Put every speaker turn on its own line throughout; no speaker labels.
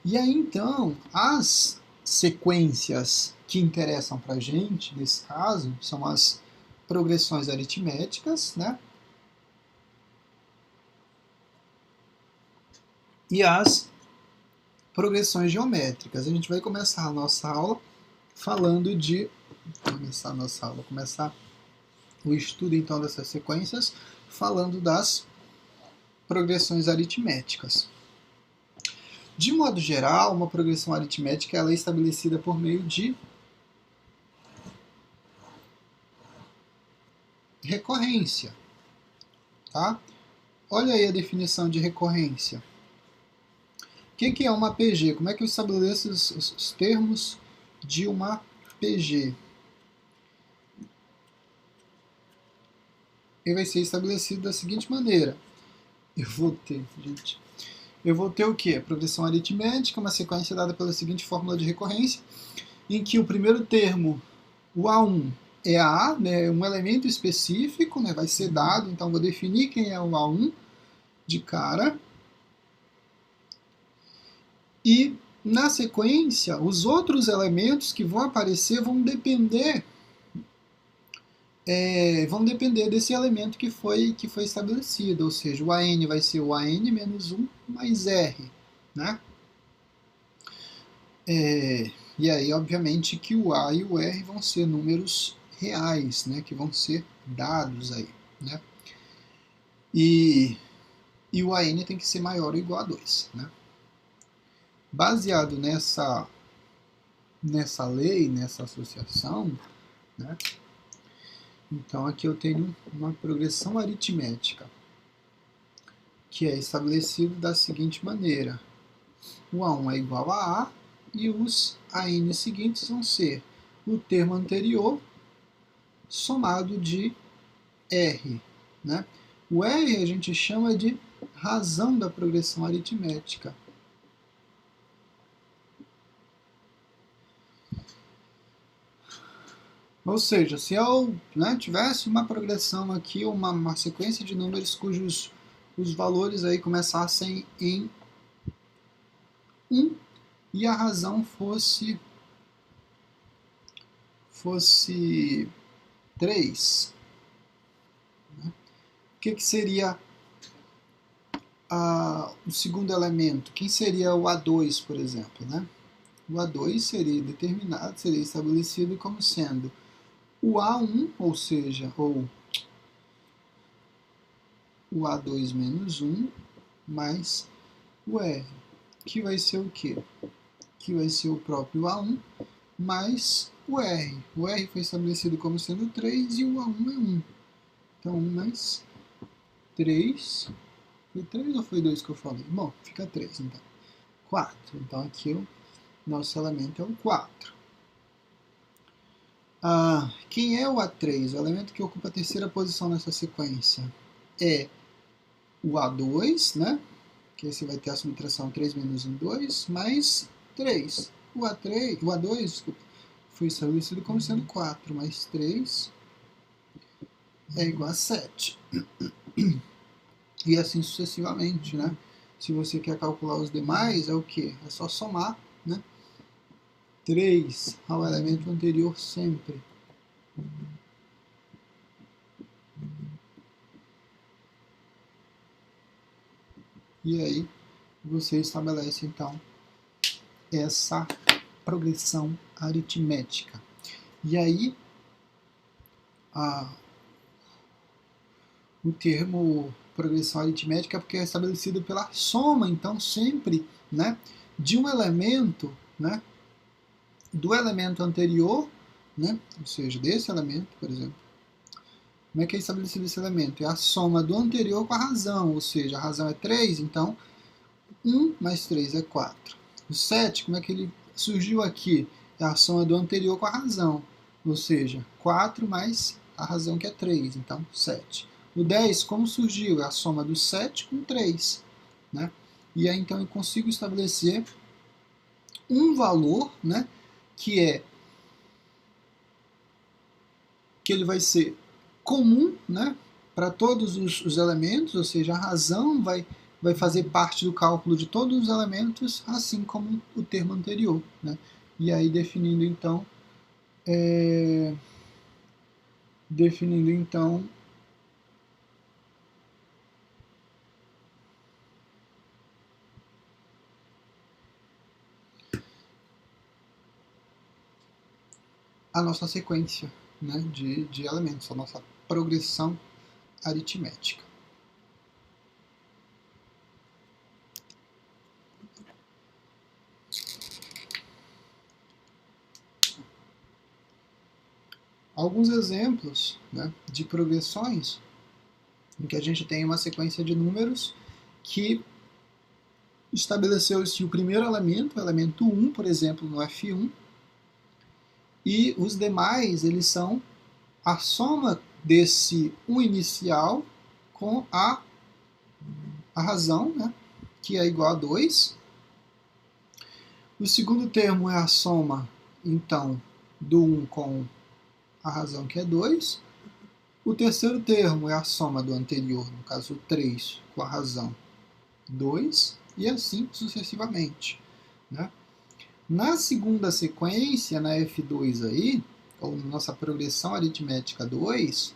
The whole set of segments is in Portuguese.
E aí, então, as sequências que interessam para a gente, nesse caso, são as progressões aritméticas, né? E as progressões geométricas. A gente vai começar a nossa aula falando de... começar o estudo, então, dessas sequências, falando das progressões aritméticas. De modo geral, uma progressão aritmética ela é estabelecida por meio de recorrência. Tá? Olha aí a definição de recorrência. O que é uma PG? Como é que eu estabeleço os termos de uma PG? Ele vai ser estabelecido da seguinte maneira. Eu vou ter o quê? Progressão aritmética, uma sequência dada pela seguinte fórmula de recorrência, em que o primeiro termo, o A1, é A, né, um elemento específico, né, vai ser dado, então vou definir quem é o A1 de cara. E, na sequência, os outros elementos que vão aparecer vão depender desse elemento que foi estabelecido, ou seja, o AN vai ser o AN menos 1 mais R. Né? E aí, obviamente, que o A e o R vão ser números reais, né, que vão ser dados aí. Né? E o AN tem que ser maior ou igual a 2. Né? Baseado nessa lei, nessa associação, né, então aqui eu tenho uma progressão aritmética, que é estabelecido da seguinte maneira. O A1 é igual a A, e os AN seguintes vão ser o termo anterior somado de R. Né? O R a gente chama de razão da progressão aritmética. Ou seja, se eu tivesse uma progressão aqui, uma sequência de números cujos os valores aí começassem em 1 e a razão fosse 3, né? O que seria o segundo elemento? Quem seria o A2, por exemplo? Né? O A2 seria estabelecido como sendo o A1, ou seja, o A2 menos 1, mais o R, que vai ser o quê? Que vai ser o próprio A1 mais o R. O R foi estabelecido como sendo 3 e o A1 é 1. Então, 1 mais 3. Foi 3 ou foi 2 que eu falei? Bom, fica 3 então. 4. Então, aqui o nosso elemento é o 4. Quem é o A3? O elemento que ocupa a terceira posição nessa sequência é o A2, né? Que esse vai ter a subtração 3 menos 1, 2, mais 3. O A2, desculpa, foi estabelecido como sendo 4, mais 3 é igual a 7. E assim sucessivamente, né? Se você quer calcular os demais, é o quê? É só somar, né? 3 ao elemento anterior sempre. E aí você estabelece, então, essa progressão aritmética. E aí, o termo progressão aritmética porque é estabelecido pela soma, então, sempre, né, de um elemento, né, do elemento anterior, né, ou seja, desse elemento, por exemplo. Como é que é estabelecido esse elemento? É a soma do anterior com a razão, ou seja, a razão é 3, então 1 mais 3 é 4. O 7, como é que ele surgiu aqui? É a soma do anterior com a razão, ou seja, 4 mais a razão que é 3, então 7. O 10, como surgiu? É a soma do 7 com 3. Né? E aí, então, eu consigo estabelecer um valor, né, que ele vai ser comum, né, para todos os elementos, ou seja, a razão vai vai fazer parte do cálculo de todos os elementos, assim como o termo anterior, né? E aí definindo então a nossa sequência, né, de elementos, a nossa progressão aritmética. Alguns exemplos, né, de progressões em que a gente tem uma sequência de números que estabeleceu-se o primeiro elemento, o elemento 1, por exemplo, no F1, e os demais eles são a soma desse 1 inicial com a razão, né, que é igual a 2. O segundo termo é a soma, então, do 1 com a razão, que é 2. O terceiro termo é a soma do anterior, no caso 3, com a razão 2, e assim sucessivamente, né? Na segunda sequência, na F2 aí, ou nossa progressão aritmética 2,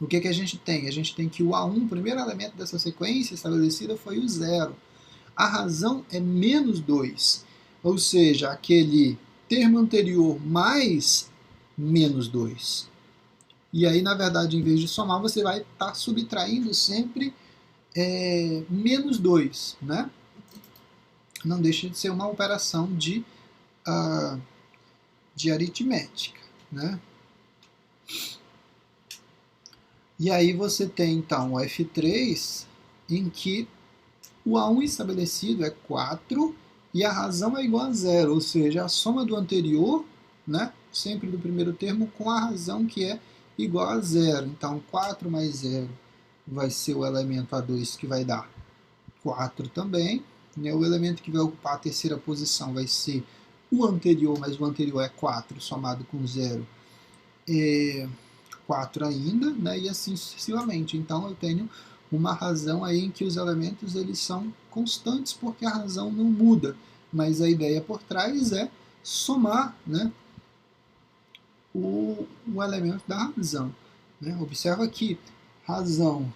o que a gente tem? A gente tem que o A1, o primeiro elemento dessa sequência estabelecida, foi o 0. A razão é menos 2, ou seja, aquele termo anterior mais menos 2. E aí, na verdade, em vez de somar, você vai estar subtraindo sempre menos 2, né? Não deixa de ser uma operação de aritmética, né? E aí você tem, então, o F3, em que o A1 estabelecido é 4 e a razão é igual a 0, ou seja, a soma do anterior, né, sempre do primeiro termo, com a razão que é igual a 0. Então, 4 mais 0 vai ser o elemento A2, que vai dar 4 também. Né? O elemento que vai ocupar a terceira posição vai ser o anterior, mas o anterior é 4, somado com 0 é 4 ainda, né? E assim sucessivamente. Então, eu tenho uma razão aí em que os elementos eles são constantes, porque a razão não muda. Mas a ideia por trás é somar, né, o elemento da razão. Né? Observa que razão,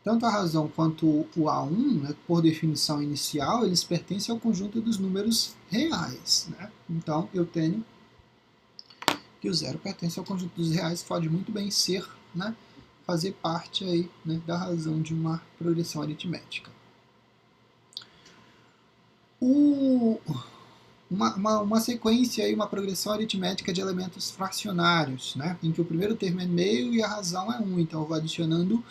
tanto a razão quanto o A1, né, por definição inicial, eles pertencem ao conjunto dos números reais. Né? Então, eu tenho que o 0 pertence ao conjunto dos reais, pode muito bem ser, né, fazer parte aí, né, da razão de uma progressão aritmética. Uma sequência, aí, uma progressão aritmética de elementos fracionários, né, em que o primeiro termo é meio e a razão é 1. Então eu vou adicionando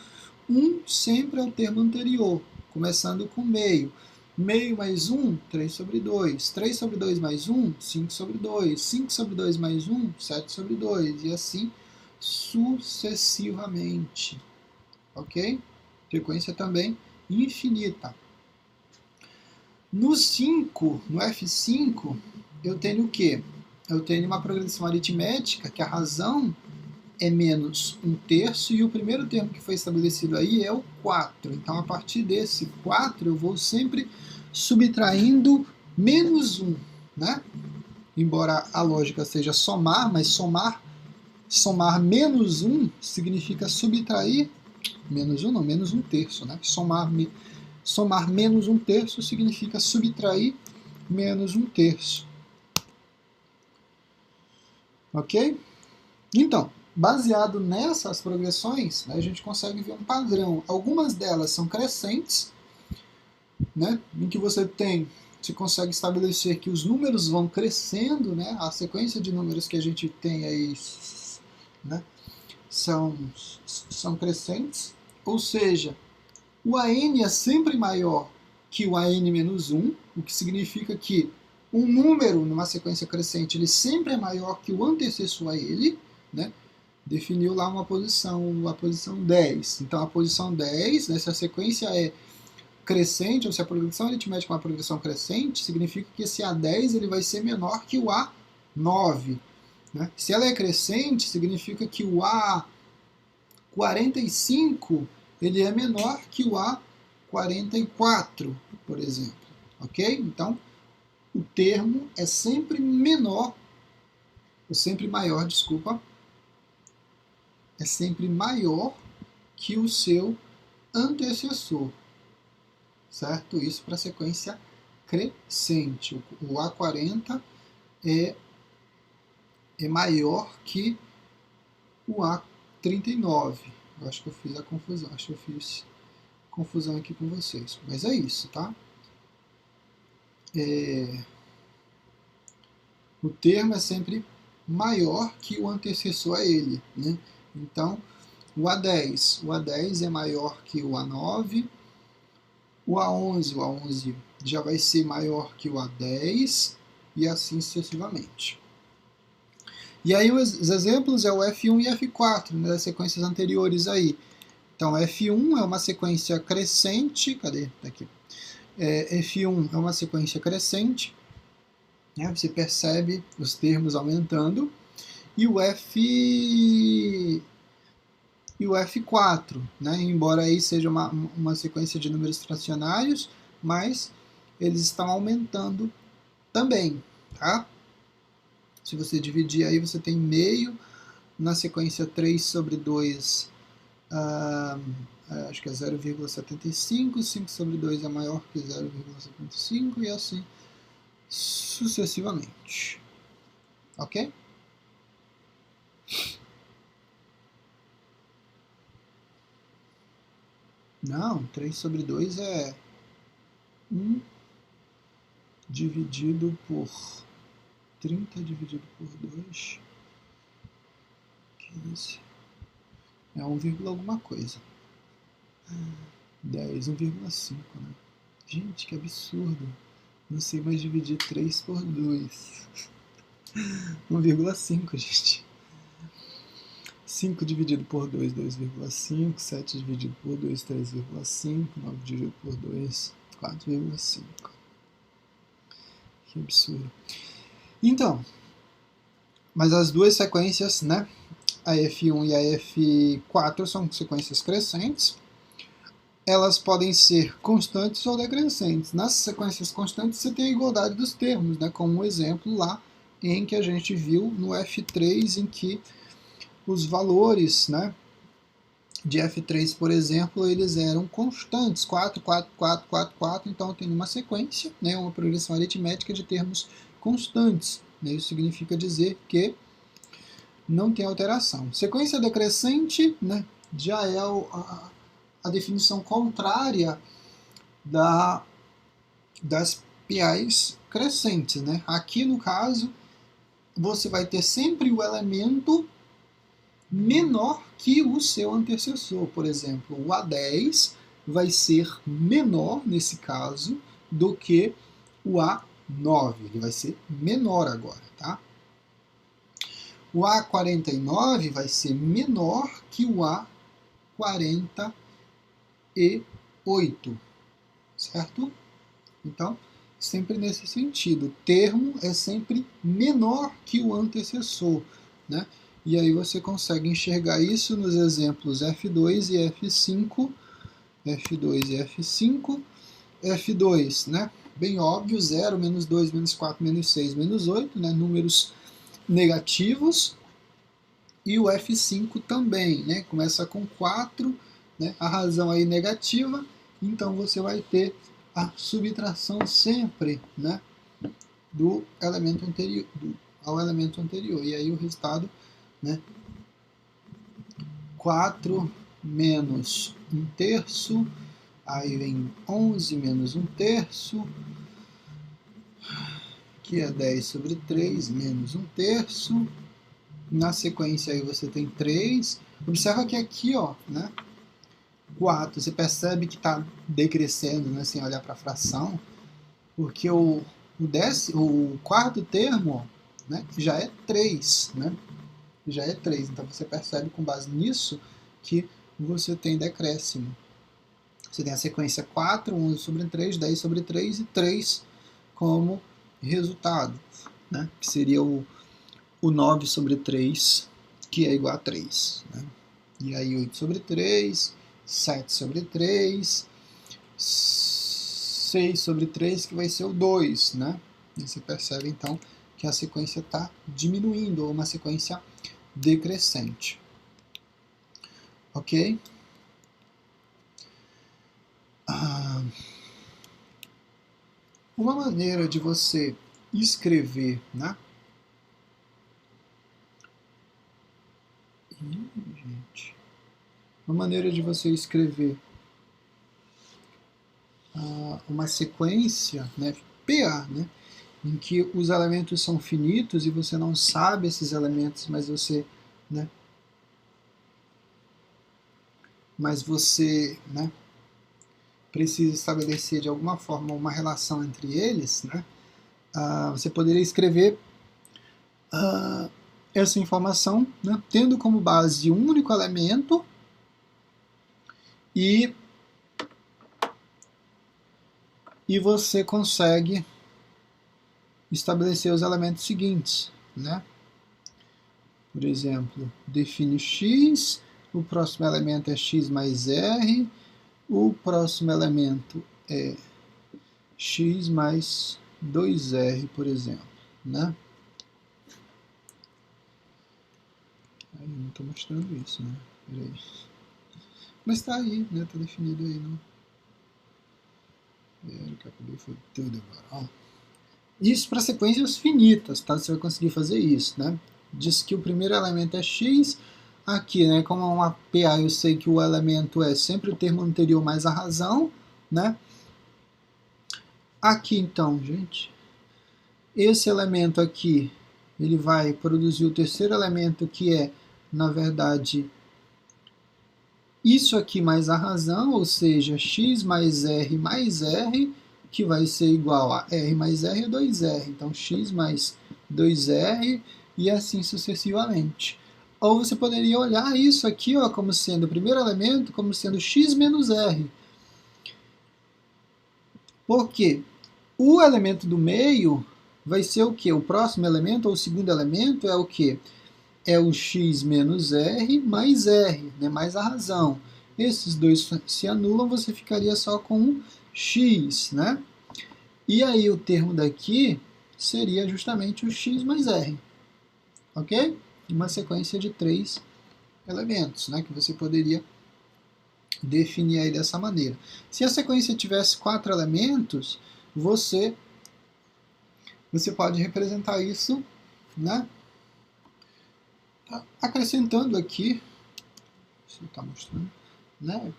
1 sempre ao termo anterior, começando com meio. Meio mais 1, 3 sobre 2. 3 sobre 2 mais 1, 5 sobre 2. 5 sobre 2 mais 1, 7 sobre 2. E assim sucessivamente. Ok? Frequência também infinita. No 5, no F5, eu tenho o quê? Eu tenho uma progressão aritmética que a razão é menos 1/3 e o primeiro termo que foi estabelecido aí é o 4. Então, a partir desse 4, eu vou sempre subtraindo menos 1, né? Embora a lógica seja somar, mas somar menos 1 significa subtrair menos 1, não, menos 1/3, né? Somar menos 1/3 significa subtrair menos 1/3. Ok? Então, baseado nessas progressões, né, a gente consegue ver um padrão. Algumas delas são crescentes, né, em que você consegue estabelecer que os números vão crescendo, né, a sequência de números que a gente tem aí, né, são crescentes, ou seja, o AN é sempre maior que o AN menos 1, o que significa que um número numa sequência crescente ele sempre é maior que o antecessor a ele, né? Definiu lá uma posição, a posição 10. Então a posição 10, né, se a sequência é crescente, ou se a progressão aritmética é uma progressão crescente, significa que esse A10 ele vai ser menor que o A9. Né? Se ela é crescente, significa que o A45 ele é menor que o 44, por exemplo, ok? Então, o termo é sempre menor, ou sempre maior, desculpa, é sempre maior que o seu antecessor, certo? Isso para a sequência crescente. O A40 é maior que o A39. Eu acho que eu fiz a confusão, acho que eu fiz confusão aqui com vocês, mas é isso, tá? O termo é sempre maior que o antecessor a ele, né? Então, o A10 é maior que o A9, o A11 já vai ser maior que o A10 e assim sucessivamente. E aí os exemplos é o F1 e F4, né, das sequências anteriores aí. Então, F1 é uma sequência crescente, cadê? Tá aqui. F1 é uma sequência crescente, né, você percebe os termos aumentando, e o F4, né, embora aí seja uma sequência de números fracionários, mas eles estão aumentando também, tá? Se você dividir aí, você tem meio, na sequência 3 sobre 2, acho que é 0,75, 5 sobre 2 é maior que 0,75 e assim sucessivamente. Ok? Não, 3 sobre 2 é 1 dividido por 30 dividido por 2, 15, é 1, alguma coisa. 10, 1,5, né? Gente, que absurdo. Não sei mais dividir 3 por 2. 1,5, gente. 5 dividido por 2, 2,5. 7 dividido por 2, 3,5. 9 dividido por 2, 4,5. Que absurdo. Então, mas as duas sequências, né? A F1 e a F4 são sequências crescentes. Elas podem ser constantes ou decrescentes. Nas sequências constantes você tem a igualdade dos termos, né? Como um exemplo lá em que a gente viu no F3, em que os valores, né, de F3, por exemplo, eles eram constantes, 4, 4, 4, 4, 4, então tem uma sequência, né, uma progressão aritmética de termos constantes. Né? Isso significa dizer que não tem alteração. Sequência decrescente, né, já é a definição contrária das piais crescentes. Né? Aqui, no caso, você vai ter sempre o elemento menor que o seu antecessor. Por exemplo, o A10 vai ser menor, nesse caso, do que o A9. Ele vai ser menor agora, tá? O A49 vai ser menor que o A48, certo? Então, sempre nesse sentido. O termo é sempre menor que o antecessor, né? E aí você consegue enxergar isso nos exemplos F2 e F5. F2 e F5. F2, né? Bem óbvio, 0, menos 2, menos 4, menos 6, menos 8, né? Números negativos. E o F5 também, né? Começa com 4, né? A razão aí negativa, então você vai ter a subtração sempre, né? Do elemento anterior, ao elemento anterior. E aí o resultado, né? 4 menos 1/3, aí vem 11 menos 1/3, que é 10 sobre 3 menos 1/3. Na sequência aí você tem 3. Observa que aqui, ó, né? 4, você percebe que está decrescendo, né, sem olhar para a fração, porque o quarto termo, né, já é 3, né? Já é 3. Então você percebe com base nisso que você tem decréscimo. Você tem a sequência 4, 11 sobre 3, 10 sobre 3 e 3 como resultado, né? Que seria o 9 sobre 3, que é igual a 3. Né? E aí 8 sobre 3, 7 sobre 3, 6 sobre 3, que vai ser o 2, né? E você percebe, então, que a sequência está diminuindo, ou uma sequência decrescente. Ok? Uma maneira de você escrever, né? Gente. Uma maneira de você escrever uma sequência, né, PA, né, em que os elementos são finitos e você não sabe esses elementos, mas você, né, precisa estabelecer de alguma forma uma relação entre eles, né, você poderia escrever essa informação, né, tendo como base um único elemento e você consegue estabelecer os elementos seguintes, né? Por exemplo, define x, o próximo elemento é x mais r, o próximo elemento é x mais 2r, por exemplo, né? Aí não estou mostrando isso, né? Peraí. Mas está aí, né? Está definido aí, não? Que acabei foi tudo agora. Ó. Isso para sequências finitas, tá? Você vai conseguir fazer isso, né? Diz que o primeiro elemento é x. Aqui, né, como é uma PA, eu sei que o elemento é sempre o termo anterior mais a razão, né? Aqui, então, gente, esse elemento aqui, ele vai produzir o terceiro elemento, que é, na verdade, isso aqui mais a razão, ou seja, x mais r, que vai ser igual a r mais r é 2r. Então, x mais 2r e assim sucessivamente. Ou você poderia olhar isso aqui, ó, como sendo o primeiro elemento, como sendo x menos r. Por quê? O elemento do meio vai ser o quê? O próximo elemento, ou o segundo elemento, é o quê? É o x menos r mais r, né, mais a razão. Esses dois se anulam, você ficaria só com x, né? E aí o termo daqui seria justamente o x mais r, ok? Uma sequência de 3 elementos, né, que você poderia definir aí dessa maneira. Se a sequência tivesse 4 elementos, você pode representar isso, né, acrescentando aqui, você está mostrando, né,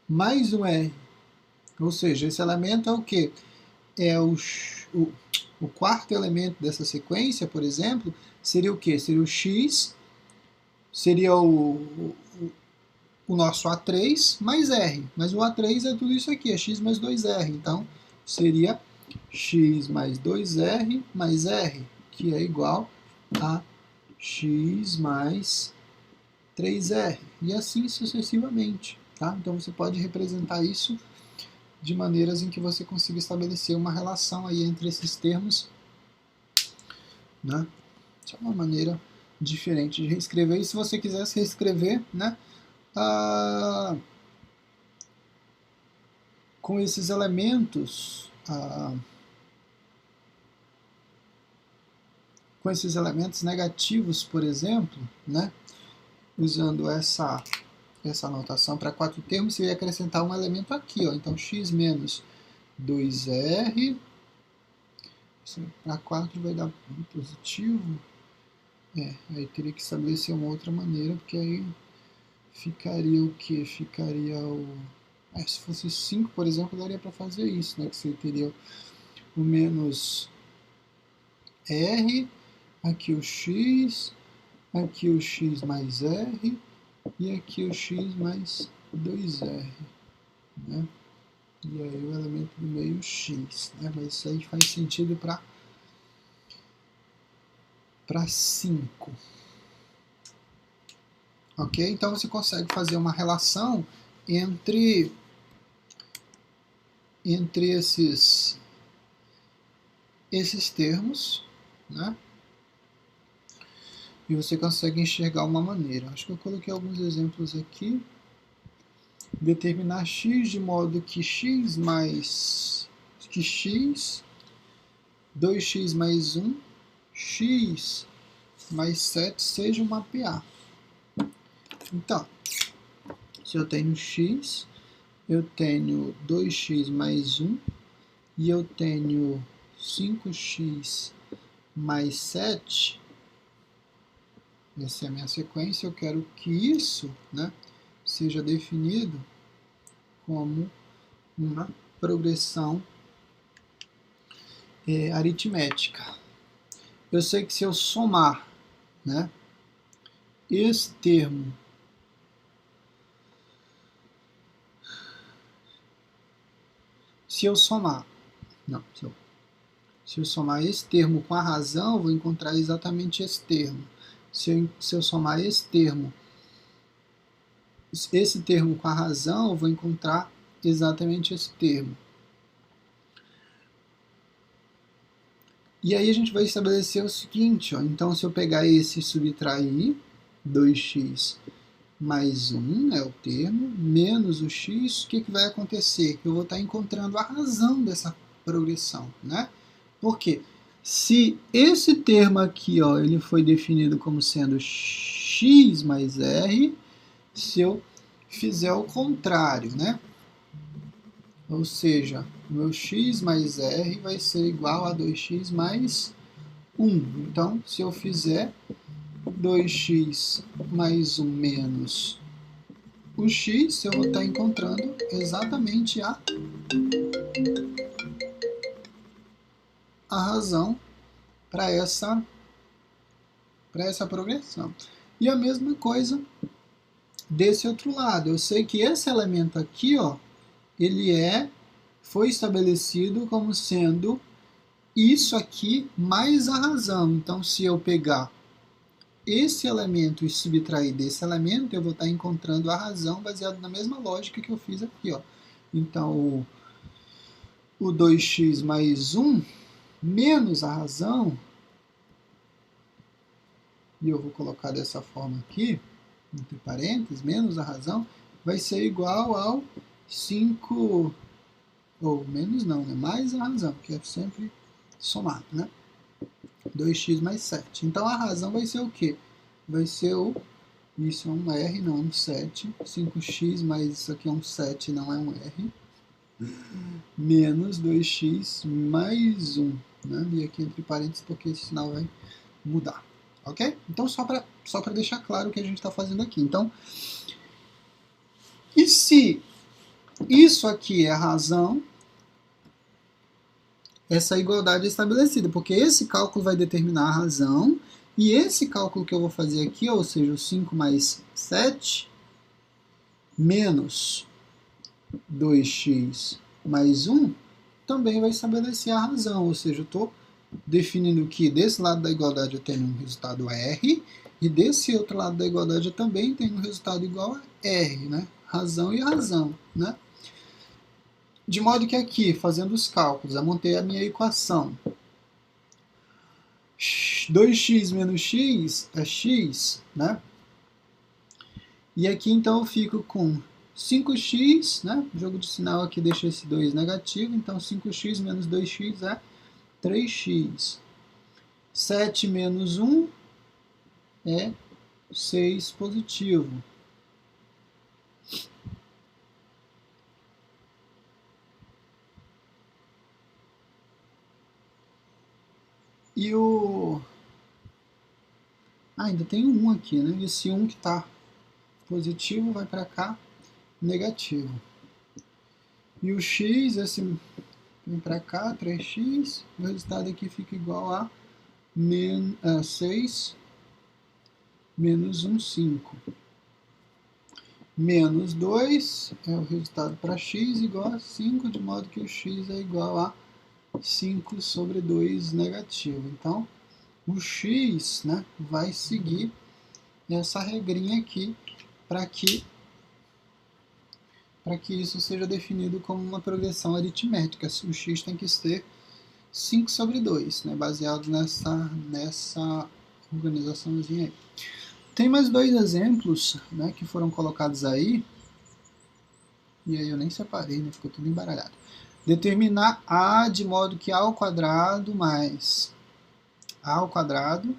mais um R. Ou seja, esse elemento é o quê? É o quarto elemento dessa sequência, por exemplo, seria o quê? Seria o x, seria o nosso A3 mais R. Mas o A3 é tudo isso aqui, é x mais 2R. Então, seria x mais 2R mais R, que é igual a x mais 3R. E assim sucessivamente. Tá? Então, você pode representar isso de maneiras em que você consiga estabelecer uma relação aí entre esses termos, né? Isso é uma maneira diferente de reescrever. E se você quisesse reescrever, né, com esses elementos, negativos, por exemplo, né, usando essa anotação para 4 termos, você ia acrescentar um elemento aqui, ó. Então, x menos 2r, para 4 vai dar um positivo. Aí teria que estabelecer uma outra maneira, porque aí ficaria o que? Ficaria o... se fosse 5, por exemplo, daria para fazer isso, né? Que você teria o menos r, aqui o x, aqui o x mais r, e aqui o x mais 2r, né? E aí o elemento do meio x, né? Mas isso aí faz sentido para 5. Ok? Então você consegue fazer uma relação entre esses termos, né? E você consegue enxergar uma maneira. Acho que eu coloquei alguns exemplos aqui. determinar x de modo que x mais que x, 2x mais 1, x mais 7 seja uma PA. Então, se eu tenho x, eu tenho 2x mais 1 e eu tenho 5x mais 7, essa é a minha sequência, eu quero que isso, né, seja definido como uma progressão aritmética. Eu sei que se eu somar, né, esse termo se eu somar esse termo com a razão, eu vou encontrar exatamente esse termo. Se eu somar esse termo com a razão, eu vou encontrar exatamente esse termo. E aí a gente vai estabelecer o seguinte, ó, então se eu pegar esse e subtrair, 2x mais 1 é o termo, menos o x, o que vai acontecer? Eu vou estar encontrando a razão dessa progressão, né? Por quê? Se esse termo aqui, ó, ele foi definido como sendo x mais r, se eu fizer o contrário, né? Ou seja, o meu x mais r vai ser igual a 2x mais 1. Então, se eu fizer 2x mais 1 menos o x, eu vou estar encontrando exatamente a razão para essa progressão. E a mesma coisa desse outro lado. Eu sei que esse elemento aqui, ó, ele foi estabelecido como sendo isso aqui mais a razão. Então, se eu pegar esse elemento e subtrair desse elemento, eu vou estar encontrando a razão baseado na mesma lógica que eu fiz aqui, ó. Então, o 2x mais 1 menos a razão, e eu vou colocar dessa forma aqui, entre parênteses, menos a razão, vai ser igual ao 5, ou menos não, né? Mais a razão, que é sempre somado, né? 2x mais 7. Então a razão vai ser o quê? Vai ser isso é um R, não é um 7. 5x mais isso aqui é um 7, não é um R. Menos 2x mais 1. Né? E aqui entre parênteses, porque esse sinal vai mudar. Ok? Então, só para deixar claro o que a gente está fazendo aqui. Então, e se isso aqui é a razão, essa igualdade é estabelecida, porque esse cálculo vai determinar a razão, e esse cálculo que eu vou fazer aqui, ou seja, o 5 mais 7, menos 2x mais 1, também vai estabelecer a razão, ou seja, eu estou definindo que desse lado da igualdade eu tenho um resultado R, e desse outro lado da igualdade eu também tenho um resultado igual a R, né? Razão e razão, né? De modo que aqui, fazendo os cálculos, eu montei a minha equação. 2x menos x é x, né? E aqui então eu fico com 5x, né? O jogo de sinal aqui deixa esse 2 negativo, então 5x menos 2x é 3x. 7 menos 1 é 6 positivo. E o... ainda tem um 1 aqui, né? Esse 1 que está positivo vai para cá, negativo. E o x, esse vem para cá, 3x, o resultado aqui fica igual a 6 menos 1, 5. Menos 2 é o resultado para x igual a 5, de modo que o x é igual a 5 sobre 2 negativo. Então, o x, né, vai seguir essa regrinha aqui para que isso seja definido como uma progressão aritmética. O x tem que ser 5 sobre 2, né, baseado nessa organizaçãozinha aí. Tem mais dois exemplos, né, que foram colocados aí. E aí eu nem separei, né? Ficou tudo embaralhado. Determinar A de modo que A ao quadrado mais A ao quadrado.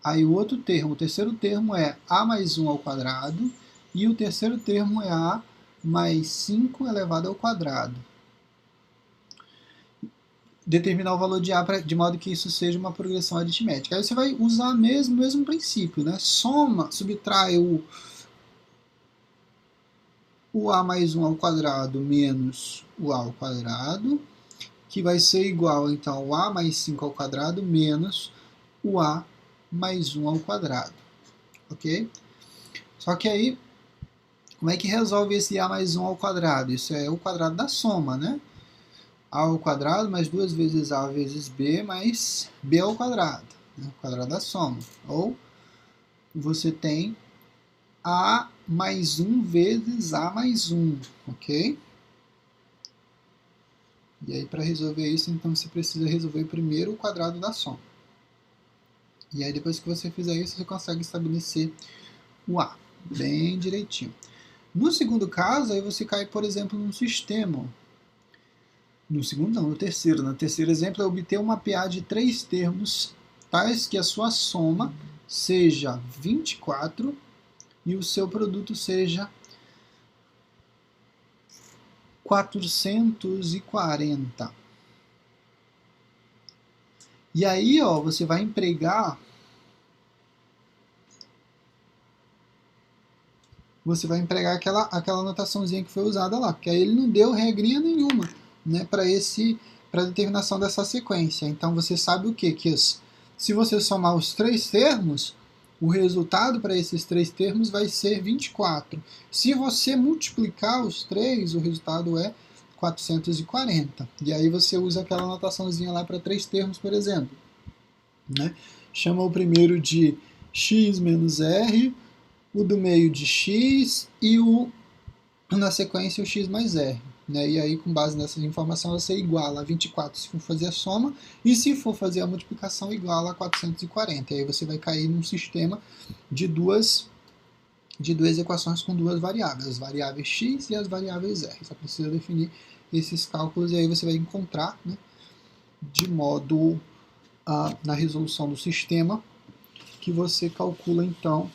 Aí o outro termo, o terceiro termo é A mais 1 ao quadrado. E o terceiro termo é A mais 5 elevado ao quadrado. Determinar o valor de A de modo que isso seja uma progressão aritmética. Aí você vai usar o mesmo princípio, né? Soma, subtrai o A mais 1 ao quadrado menos o A ao quadrado, que vai ser igual, então, ao A mais 5 ao quadrado menos o A mais 1 ao quadrado. Ok? Só que aí, como é que resolve esse A mais 1 ao quadrado? Isso é o quadrado da soma, né? A ao quadrado mais 2 vezes A vezes B mais B ao quadrado, né? O quadrado da soma. Ou você tem A mais 1 vezes A mais 1, ok? E aí, para resolver isso, então você precisa resolver primeiro o quadrado da soma. E aí, depois que você fizer isso, você consegue estabelecer o A, bem direitinho. No segundo caso, aí você cai, por exemplo, num sistema. No segundo não, no terceiro. No terceiro exemplo é obter uma PA de 3 termos, tais que a sua soma seja 24 e o seu produto seja 440. E aí, ó, você vai empregar aquela anotaçãozinha que foi usada lá, porque aí ele não deu regrinha nenhuma, né, para a determinação dessa sequência. Então você sabe o quê? Se você somar os 3 termos, o resultado para esses 3 termos vai ser 24. Se você multiplicar os 3, o resultado é 440. E aí você usa aquela anotaçãozinha lá para 3 termos, por exemplo, né? Chama o primeiro de x menos r, o do meio de x e na sequência o x mais r. Né? E aí, com base nessas informações, você iguala a 24 se for fazer a soma, e se for fazer a multiplicação, iguala a 440. E aí você vai cair num sistema de duas equações com duas variáveis, as variáveis x e as variáveis r. Só precisa definir esses cálculos e aí você vai encontrar, né, de modo na resolução do sistema, que você calcula então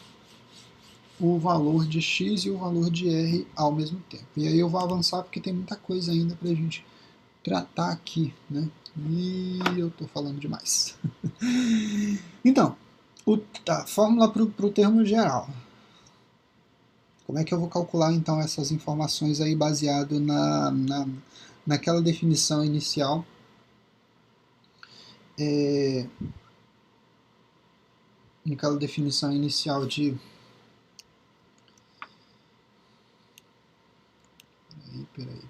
o valor de x e o valor de r ao mesmo tempo. E aí eu vou avançar porque tem muita coisa ainda para a gente tratar aqui, né? E eu estou falando demais. Então, a fórmula para o termo geral. Como é que eu vou calcular então essas informações aí baseado naquela definição inicial? Naquela definição inicial de... Peraí.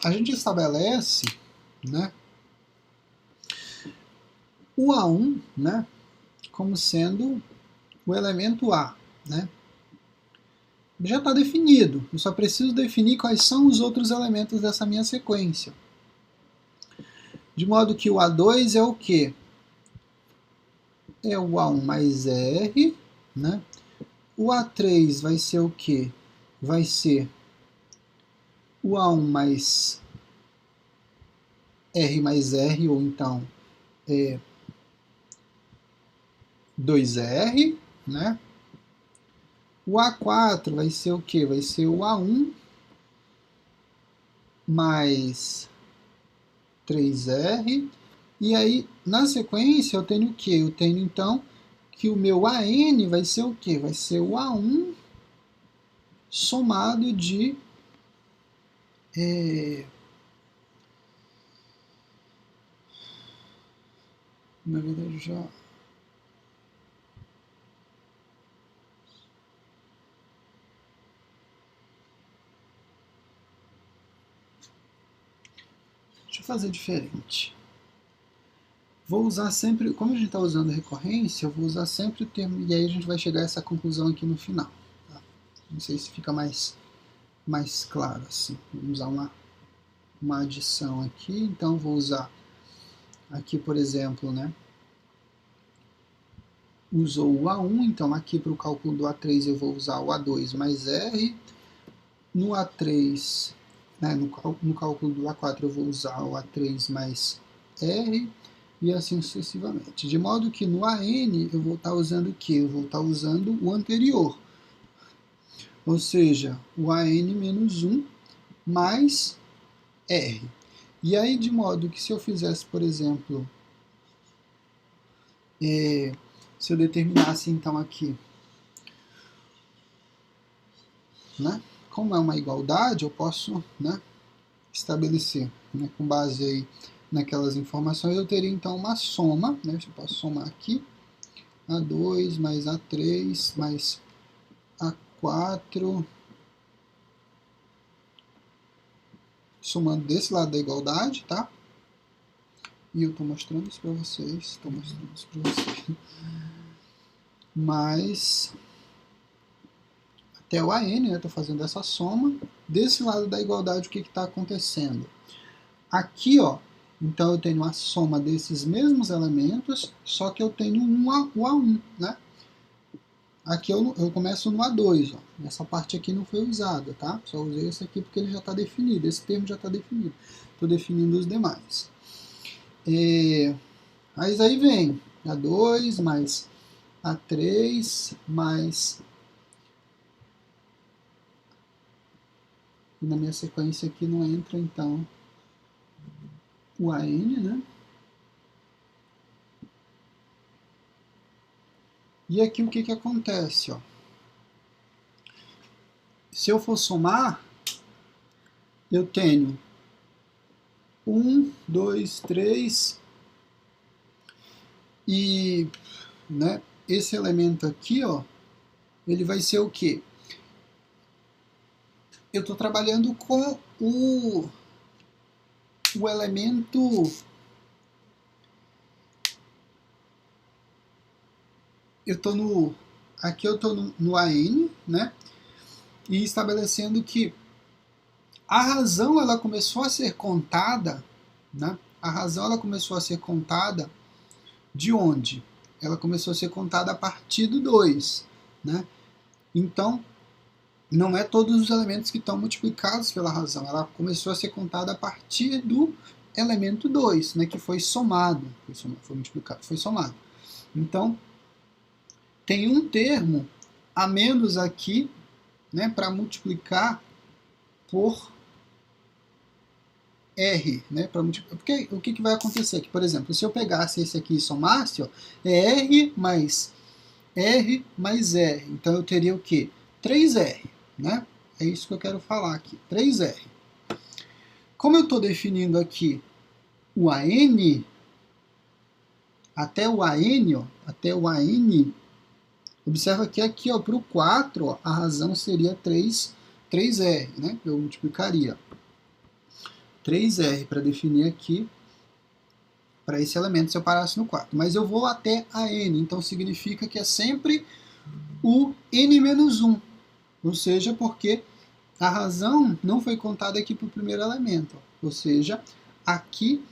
A gente estabelece, né, o A1, né, como sendo o elemento A, né? Já está definido, eu só preciso definir quais são os outros elementos dessa minha sequência. De modo que o A2 é o quê? É o A1 mais R, né? O A3 vai ser o quê? Vai ser o A1 mais R, ou então 2R, né? O A4 vai ser o quê? Vai ser o A1 mais 3R. E aí, na sequência, eu tenho o quê? Eu tenho, então, que o meu AN vai ser o quê? Vai ser o A1 somado de... na verdade, já... Deixa eu fazer diferente. Vou usar sempre, como a gente está usando recorrência, eu vou usar sempre o termo, e aí a gente vai chegar a essa conclusão aqui no final. Tá? Não sei se fica mais claro assim. Vamos usar uma adição aqui, então vou usar aqui, por exemplo, né, usou o A1, então aqui para o cálculo do A3 eu vou usar o A2 mais R. No A3, né, no cálculo do A4 eu vou usar o A3 mais R, e assim sucessivamente. De modo que no AN eu vou estar usando o quê? Eu vou estar usando o anterior. Ou seja, o AN menos 1 mais R. E aí, de modo que se eu fizesse, por exemplo, se eu determinasse então aqui, né, como é uma igualdade, eu posso, né, estabelecer, né, com base aí naquelas informações, eu teria então uma soma, né, eu posso somar aqui, A2 mais A3 mais A4, somando desse lado da igualdade, tá? E eu estou mostrando isso para vocês, mas até o AN, né, estou fazendo essa soma. Desse lado da igualdade, o que está acontecendo? Aqui, ó, então eu tenho a soma desses mesmos elementos, só que eu tenho o A1, né? Aqui eu começo no A2, ó. Essa parte aqui não foi usada, tá? Só usei esse aqui porque ele já está definido, esse termo já está definido. Estou definindo os demais. Mas aí vem A2 mais A3 mais... E na minha sequência aqui não entra, então, o AN, né? E aqui o que acontece, ó? Se eu for somar, eu tenho 1, 2, 3, e, né, esse elemento aqui, ó, ele vai ser o quê? Eu estou trabalhando com o elemento... Aqui eu estou no AN, né? E estabelecendo que a razão ela começou a ser contada, né? A razão ela começou a ser contada de onde? Ela começou a ser contada a partir do 2, né? Então, não é todos os elementos que estão multiplicados pela razão, ela começou a ser contada a partir do elemento 2, né? Que foi somado, foi multiplicado, foi somado. Então, tem um termo a menos aqui, né, para multiplicar por R, né, porque o que vai acontecer aqui? Por exemplo, se eu pegasse esse aqui e somasse, ó, é R mais R mais R. Então eu teria o quê? 3R, né? É isso que eu quero falar aqui, 3R. Como eu estou definindo aqui o AN, até o AN, ó, até o AN, observa que aqui, ó, para o 4, ó, a razão seria 3R, né? Eu multiplicaria 3R para definir aqui, para esse elemento, se eu parasse no 4. Mas eu vou até a N, então significa que é sempre o N menos 1. Ou seja, porque a razão não foi contada aqui para o primeiro elemento. Ó. Ou seja, aqui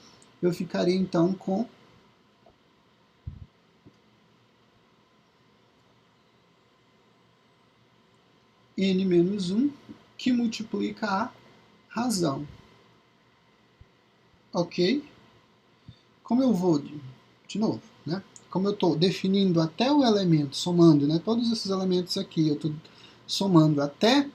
eu ficaria então com N menos 1, que multiplica a razão. Ok? Como eu vou, de novo, né? Como eu estou definindo até o elemento, somando, né? Todos esses elementos aqui, eu estou somando até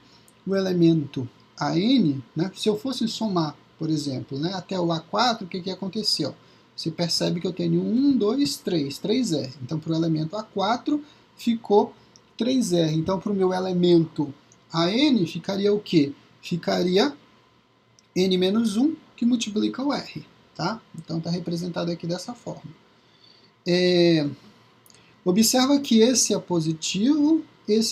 o elemento AN, né? Se eu fosse somar, por exemplo, né, até o A4, o que aconteceu? Você percebe que eu tenho 1, 2, 3, 3R. Então, para o elemento A4, ficou 3R. Então, para o meu elemento AN, ficaria o quê? Ficaria N menos 1, que multiplica o R. Tá? Então, está representado aqui dessa forma. Observa que esse é positivo, eles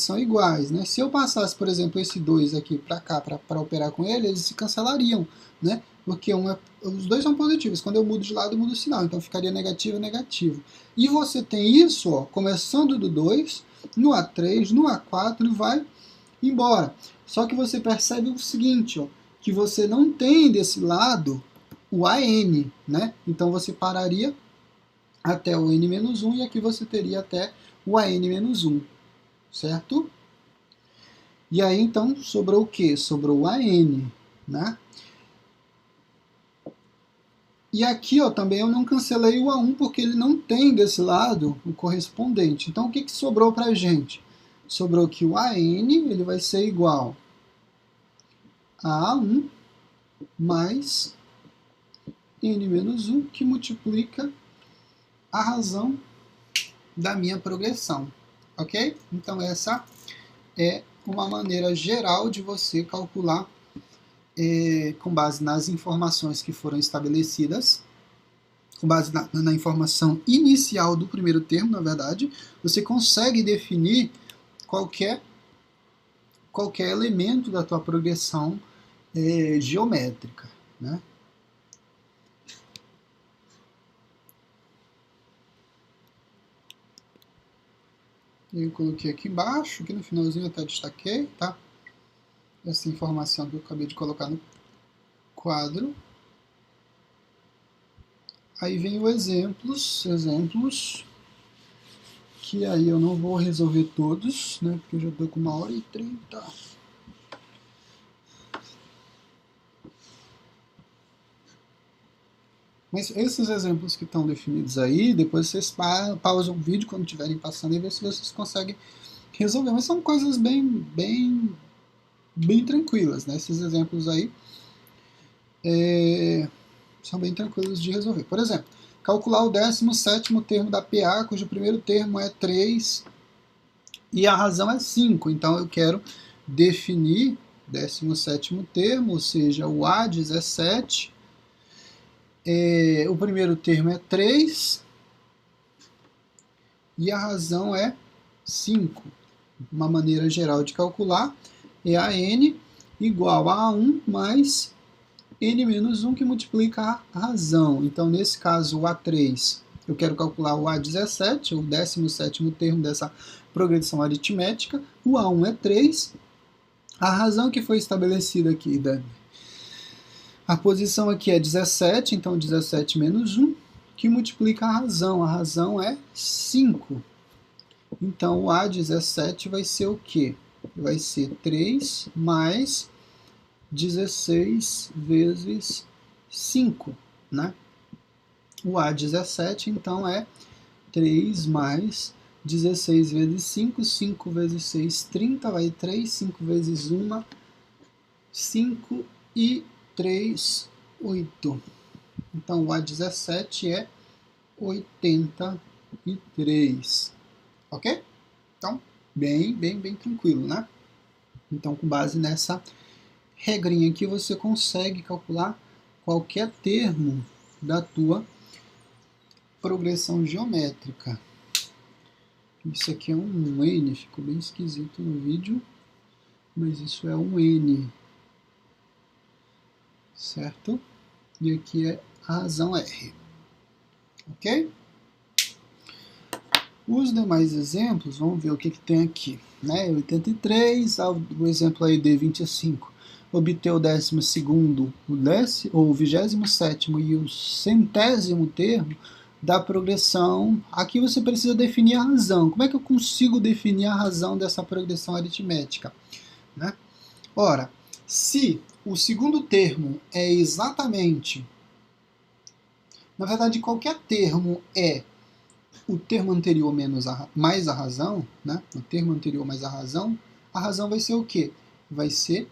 são iguais. Né? Se eu passasse, por exemplo, esse 2 aqui para cá, para operar com ele, eles se cancelariam, né? Porque os dois são positivos. Quando eu mudo de lado, eu mudo o sinal. Então, ficaria negativo, negativo. E você tem isso, ó, começando do 2, no A3, no A4, e vai embora. Só que você percebe o seguinte, ó, que você não tem desse lado o AN, né? Então você pararia até o n-1, e aqui você teria até o an-1, certo? E aí, então, sobrou o quê? Sobrou o an, né? E aqui, ó, também eu não cancelei o A1 porque ele não tem desse lado o correspondente. Então, o que sobrou para a gente? Sobrou que o AN ele vai ser igual a A1 mais N-1, que multiplica a razão da minha progressão. Ok? Então, essa é uma maneira geral de você calcular com base nas informações que foram estabelecidas, com base na informação inicial do primeiro termo, na verdade, você consegue definir qualquer elemento da tua progressão geométrica, né? Eu coloquei aqui embaixo, aqui no finalzinho eu até destaquei, tá? Essa informação que eu acabei de colocar no quadro. Aí vem o exemplos, que aí eu não vou resolver todos, né? Porque eu já estou com 1h30. Mas esses exemplos que estão definidos aí, depois vocês pausam o vídeo quando estiverem passando e ver se vocês conseguem resolver. Mas são coisas bem tranquilas, né? Esses exemplos aí são bem tranquilos de resolver. Por exemplo, calcular o 17º termo da PA, cujo primeiro termo é 3 e a razão é 5. Então eu quero definir 17º termo, ou seja, o A17. O primeiro termo é 3 e a razão é 5. Uma maneira geral de calcular é a n igual a 1 mais n-1, que multiplica a razão. Então, nesse caso, o A3, eu quero calcular o A17, o 17º termo dessa progressão aritmética. O A1 é 3. A razão que foi estabelecida aqui, a posição aqui é 17, então 17 menos 1, que multiplica a razão. A razão é 5. Então, o A17 vai ser o quê? Vai ser 3 mais 16 vezes 5, né? O A17, então, é 3 mais 16 vezes 5, 5 vezes 6, 30, vai 3, 5 vezes 1, 5 e 3, 8. Então, o A17 é 83. Ok? Então, bem tranquilo, né? Então, com base nessa regrinha aqui, você consegue calcular qualquer termo da tua progressão geométrica. Isso aqui é um N, ficou bem esquisito no vídeo, mas isso é um N, certo? E aqui é a razão R, ok? Os demais exemplos, vamos ver o que tem aqui, né? 83, o exemplo aí de 25, obter o 12º, o 27º e o 100º termo da progressão. Aqui você precisa definir a razão. Como é que eu consigo definir a razão dessa progressão aritmética, né? Ora, se o segundo termo é exatamente, na verdade, qualquer termo é o termo anterior mais a razão, né? O termo anterior mais a razão vai ser o quê? Vai ser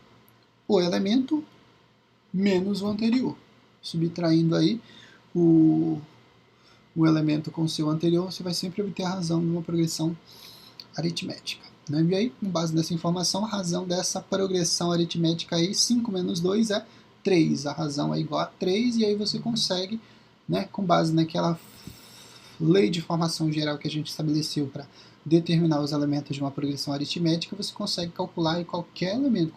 o elemento menos o anterior. Subtraindo aí o elemento com o seu anterior, você vai sempre obter a razão de uma progressão aritmética, né? E aí, com base nessa informação, a razão dessa progressão aritmética aí, 5 menos 2 é 3. A razão é igual a 3, e aí você consegue, né, com base naquela lei de formação geral que a gente estabeleceu para determinar os elementos de uma progressão aritmética, você consegue calcular em qualquer elemento,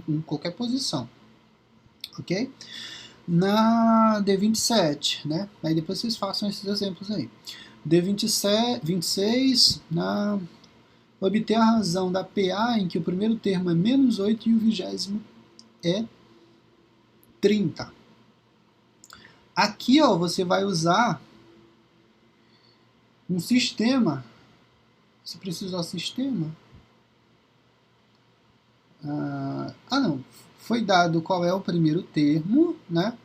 em qualquer posição. Ok? Na D27, né? Aí depois vocês façam esses exemplos aí. D26, obter a razão da PA em que o primeiro termo é menos 8 e o 20º é 30. Aqui, ó, você vai usar Um sistema, você precisa usar sistema? Não, foi dado qual é o primeiro termo, né?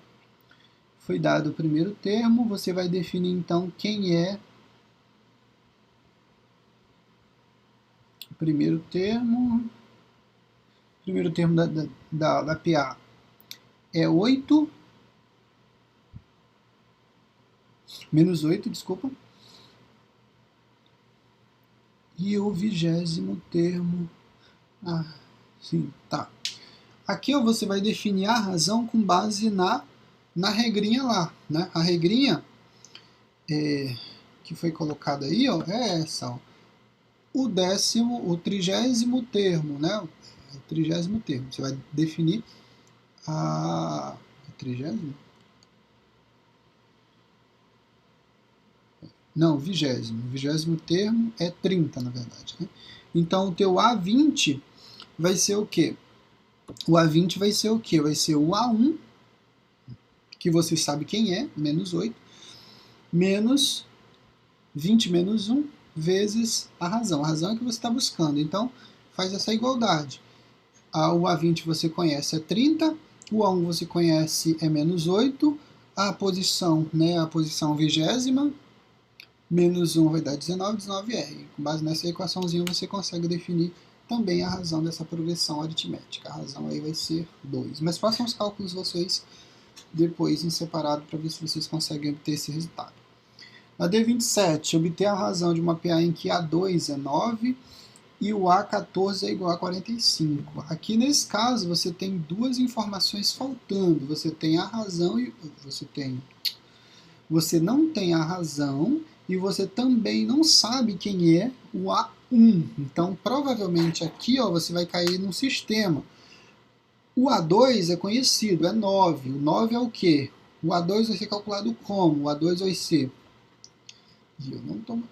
Foi dado o primeiro termo, você vai definir então quem é o primeiro termo. Primeiro termo da PA é 8, menos 8, desculpa. E o 20º termo, sim, tá. Aqui ó, você vai definir a razão com base na regrinha lá, né? A regrinha que foi colocada aí, ó, é essa, ó. O 30º termo, né? O 30º termo. Você vai definir a 30º? Não, 20º. O 20º termo é 30, na verdade, né? Então o teu A20 vai ser o quê? O A20 vai ser o quê? Vai ser o A1, que você sabe quem é, menos 8, menos 20 menos 1, vezes a razão. A razão é que você está buscando. Então, faz essa igualdade. O A20 você conhece é 30, o A1 você conhece é menos 8, a posição, né, a posição 20ª, menos 1 vai dar 19, 19R. Com base nessa equaçãozinha você consegue definir também a razão dessa progressão aritmética. A razão aí vai ser 2. Mas façam os cálculos vocês depois em separado para ver se vocês conseguem obter esse resultado. Na D27, obter a razão de uma PA em que A2 é 9 e o A14 é igual a 45. Aqui nesse caso você tem duas informações faltando. Você tem a razão e você não tem a razão e você também não sabe quem é o A1. Então provavelmente aqui ó, você vai cair num sistema. O A2 é conhecido, é 9. O 9 é o quê? O A2 vai ser calculado como? O A2 vai ser... E eu não estou...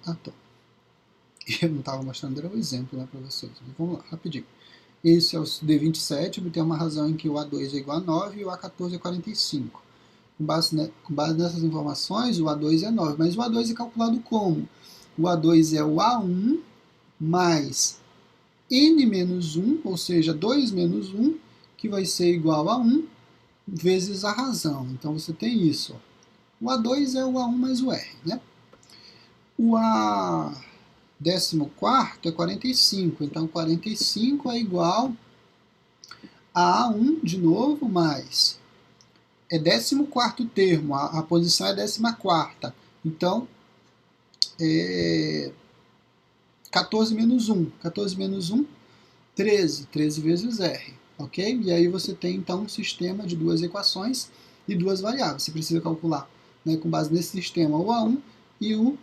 Eu não estava mostrando, era um exemplo, né, para vocês. Mas vamos lá, rapidinho. Esse é o D27, obter uma razão em que o A2 é igual a 9 e o A14 é 45. Com base nessas informações, o A2 é 9. Mas o A2 é calculado como? O A2 é o A1 mais N menos 1, ou seja, 2 menos 1, que vai ser igual a 1, vezes a razão. Então você tem isso. Ó. O A2 é o A1 mais o R, né? O A14 é 45, então 45 é igual a A1 de novo, mais é 14º termo, a posição é 14ª, então 14 menos 1, 14 menos 1, 13, 13 vezes R, ok? E aí você tem então um sistema de duas equações e duas variáveis, você precisa calcular, né, com base nesse sistema o A1 e o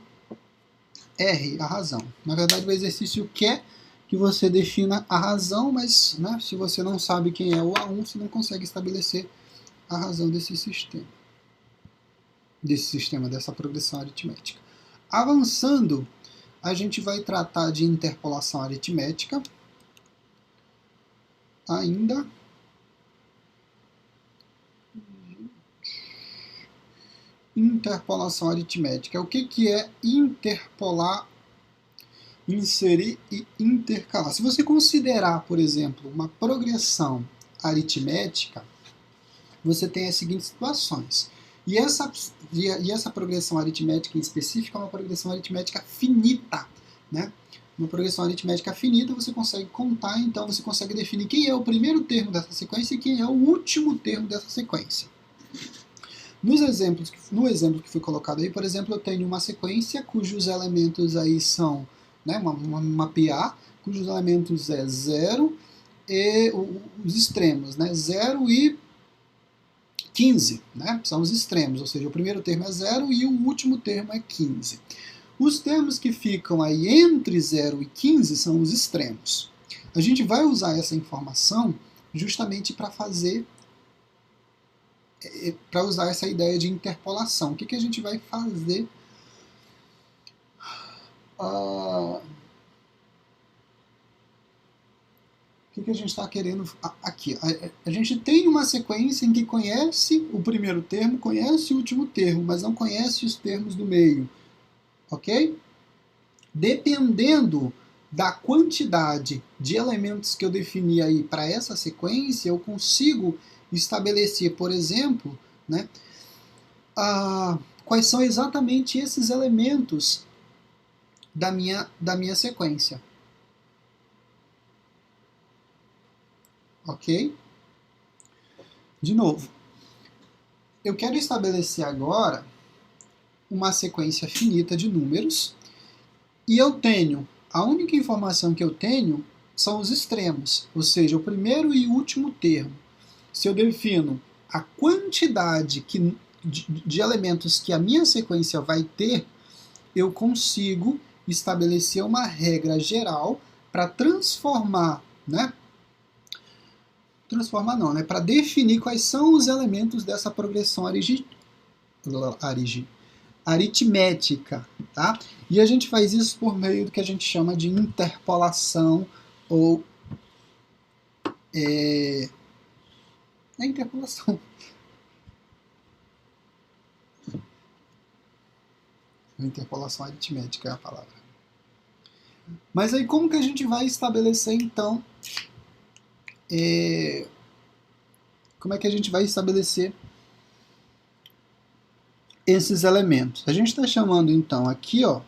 R, a razão. Na verdade, o exercício quer que você defina a razão, mas né, se você não sabe quem é o A1, você não consegue estabelecer a razão desse sistema, dessa progressão aritmética. Avançando, a gente vai tratar de interpolação aritmética ainda. Interpolação aritmética. O que é interpolar, inserir e intercalar? Se você considerar, por exemplo, uma progressão aritmética, você tem as seguintes situações. E essa progressão aritmética em específico é uma progressão aritmética finita, né? Uma progressão aritmética finita você consegue contar, então você consegue definir quem é o primeiro termo dessa sequência e quem é o último termo dessa sequência. No exemplo que foi colocado aí, por exemplo, eu tenho uma sequência cujos elementos aí são, né, uma PA, cujos elementos é 0 e os extremos, né, 0 e 15, né, são os extremos, ou seja, o primeiro termo é 0 e o último termo é 15. Os termos que ficam aí entre 0 e 15 são os extremos. A gente vai usar essa informação justamente para usar essa ideia de interpolação. O que a gente vai fazer? O que a gente está querendo aqui? A gente tem uma sequência em que conhece o primeiro termo, conhece o último termo, mas não conhece os termos do meio. Ok? Dependendo da quantidade de elementos que eu defini aí para essa sequência, eu consigo estabelecer, por exemplo, né, quais são exatamente esses elementos da minha sequência. Ok? De novo, eu quero estabelecer agora uma sequência finita de números e eu tenho, a única informação que eu tenho são os extremos, ou seja, o primeiro e o último termo. Se eu defino a quantidade de elementos que a minha sequência vai ter, eu consigo estabelecer uma regra geral para transformar, né? Transformar não, né? Para definir quais são os elementos dessa progressão aritmética, tá? E a gente faz isso por meio do que a gente chama de interpolação ou interpolação. Interpolação aritmética é a palavra. Mas aí como que a gente vai estabelecer então como é que a gente vai estabelecer esses elementos? A gente está chamando então aqui, ó,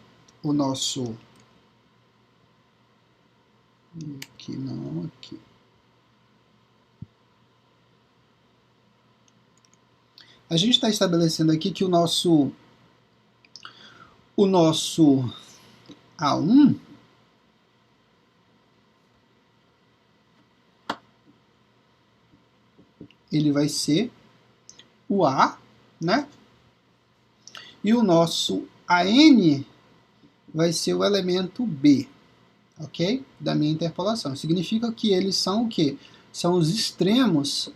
o nosso aqui não, aqui. A gente está estabelecendo aqui que o nosso A1 ele vai ser o A, né? E o nosso AN vai ser o elemento B, ok? Da minha interpolação. Significa que eles são o quê? São os extremos.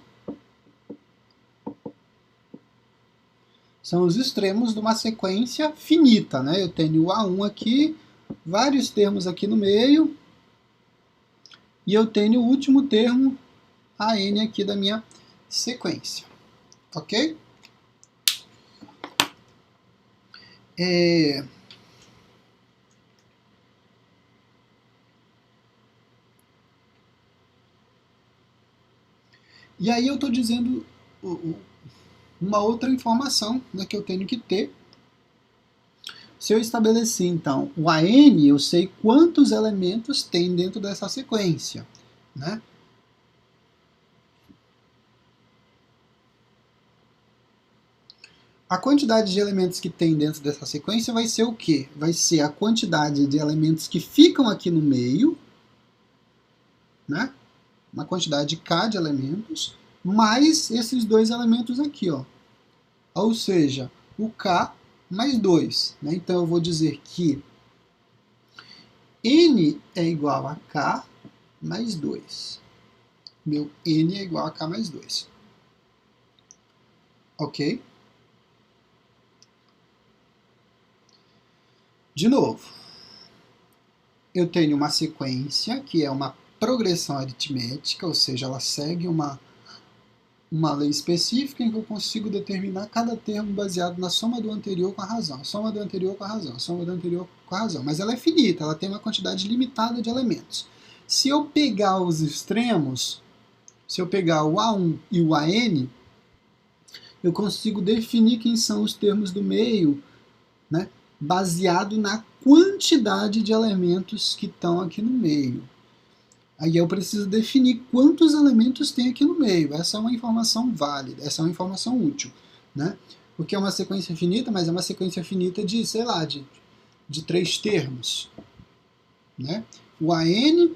São os extremos de uma sequência finita, né? Eu tenho o A1 aqui, vários termos aqui no meio, e eu tenho o último termo, AN, aqui da minha sequência, ok? E aí eu estou dizendo uma outra informação, né, que eu tenho que ter. Se eu estabelecer, então, o AN, eu sei quantos elementos tem dentro dessa sequência, né? A quantidade de elementos que tem dentro dessa sequência vai ser o quê? Vai ser a quantidade de elementos que ficam aqui no meio, né? Uma quantidade de K de elementos, mais esses dois elementos aqui, ó. Ou seja, o K mais 2. Né? Então eu vou dizer que N é igual a K mais 2. Meu N é igual a K mais 2. Ok? De novo, eu tenho uma sequência que é uma progressão aritmética, ou seja, ela segue uma lei específica em que eu consigo determinar cada termo baseado na soma do anterior com a razão, soma do anterior com a razão, soma do anterior com a razão. Mas ela é finita, ela tem uma quantidade limitada de elementos. Se eu pegar os extremos, se eu pegar o A1 e o AN, eu consigo definir quem são os termos do meio, né, baseado na quantidade de elementos que estão aqui no meio. Aí eu preciso definir quantos elementos tem aqui no meio. Essa é uma informação válida, essa é uma informação útil, né? Porque é uma sequência finita, mas é uma sequência finita de, sei lá, de 3 termos, né? O AN,